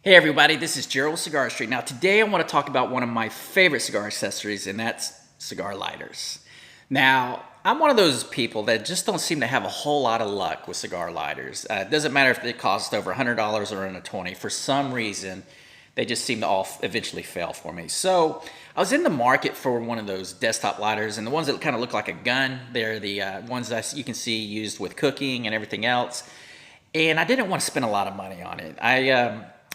Hey everybody, this is Gerald Cigar Street. Now today I want to talk about one of my favorite cigar accessories, and that's cigar lighters. Now, I'm one of those people that just don't seem to have a whole lot of luck with cigar lighters. It doesn't matter if they cost over $100 or under $20. For some reason, they just seem to all eventually fail for me. So I was in the market for one of those desktop lighters, and the ones that kind of look like a gun. They're the ones that you can see used with cooking and everything else. And I didn't want to spend a lot of money on it.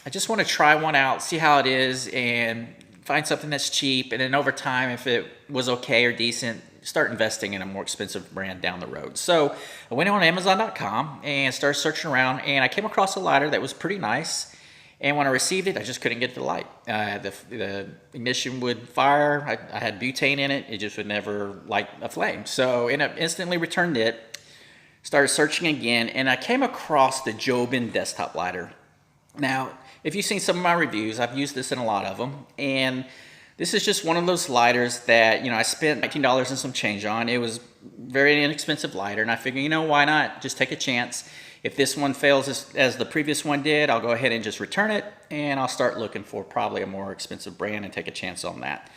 I just want to try one out, see how it is, and find something that's cheap. And then over time, if it was okay or decent, start investing in a more expensive brand down the road. So I went on Amazon.com and started searching around, and I came across a lighter that was pretty nice. And when I received it, I just couldn't get the light. The ignition would fire. I had butane in it. It just would never light a flame. So I instantly returned it, started searching again, and I came across the Jobon desktop lighter. Now, if you've seen some of my reviews, I've used this in a lot of them, and this is just one of those lighters that, I spent $19 and some change on. It was a very inexpensive lighter, and I figured, why not just take a chance? If this one fails as the previous one did, I'll go ahead and just return it, and I'll start looking for probably a more expensive brand and take a chance on that.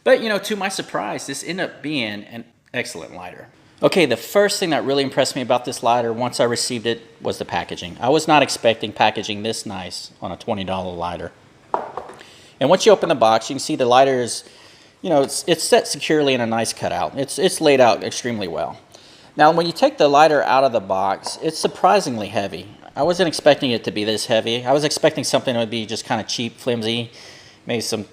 But, to my surprise, this ended up being an excellent lighter. Okay, the first thing that really impressed me about this lighter once I received it was the packaging. I was not expecting packaging this nice on a $20 lighter. And once you open the box, you can see the lighter is, it's set securely in a nice cutout. It's laid out extremely well. Now, when you take the lighter out of the box, it's surprisingly heavy. I wasn't expecting it to be this heavy. I was expecting something that would be just kind of cheap, flimsy, maybe some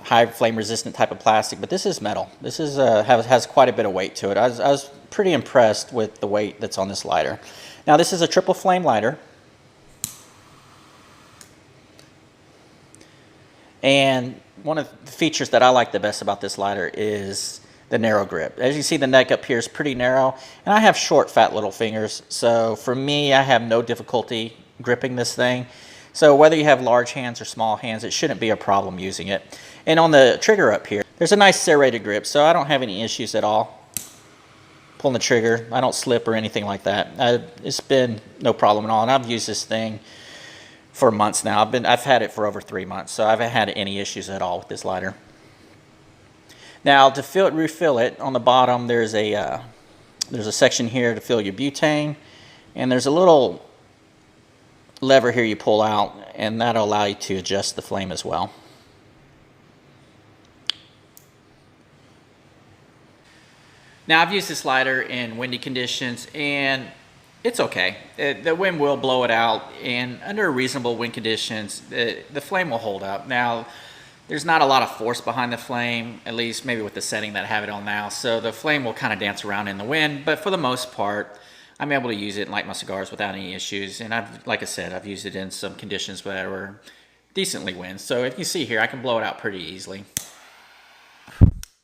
high flame resistant type of plastic, but this is metal. This is has quite a bit of weight to it. I was pretty impressed with the weight that's on this lighter. Now, this is a triple flame lighter, and one of the features that I like the best about this lighter is the narrow grip. As you see, the neck up here is pretty narrow, and I have short, fat little fingers, so for me, I have no difficulty gripping this thing. So whether you have large hands or small hands, it shouldn't be a problem using it. And on the trigger up here, there's a nice serrated grip, so I don't have any issues at all pulling the trigger. I don't slip or anything like that. It's been no problem at all, and I've used this thing for months now. I've had it for over 3 months, so I haven't had any issues at all with this lighter. Now, to refill it, on the bottom there's a section here to fill your butane, and there's a little lever here you pull out, and that'll allow you to adjust the flame as well. Now, I've used this lighter in windy conditions, and it's okay. The wind will blow it out, and under reasonable wind conditions, the flame will hold up. Now, there's not a lot of force behind the flame, at least maybe with the setting that I have it on now, so the flame will kind of dance around in the wind, but for the most part, I'm able to use it and light my cigars without any issues. And like I said, I've used it in some conditions that were decently wind. So if you see here, I can blow it out pretty easily.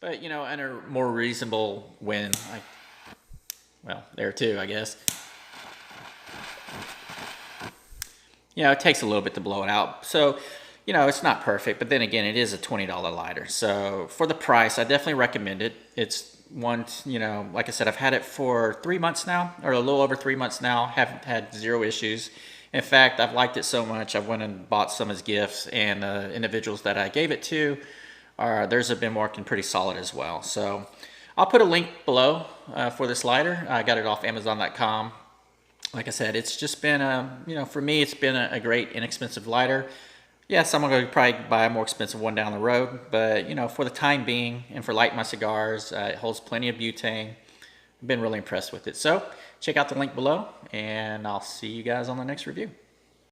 But, under more reasonable wind, well, there too, I guess. It takes a little bit to blow it out. So, it's not perfect, but then again, it is a $20 lighter. So for the price, I definitely recommend it. It's one, like I said, I've had it for 3 months now, or a little over 3 months now. Haven't had zero issues. In fact, I've liked it so much, I went and bought some as gifts, and the individuals that I gave it to, theirs have been working pretty solid as well. So I'll put a link below for this lighter. I got it off Amazon.com. Like I said, it's just been for me, it's been a great inexpensive lighter. Yes, I'm going to probably buy a more expensive one down the road, but, for the time being and for lighting my cigars, it holds plenty of butane. I've been really impressed with it. So check out the link below, and I'll see you guys on the next review.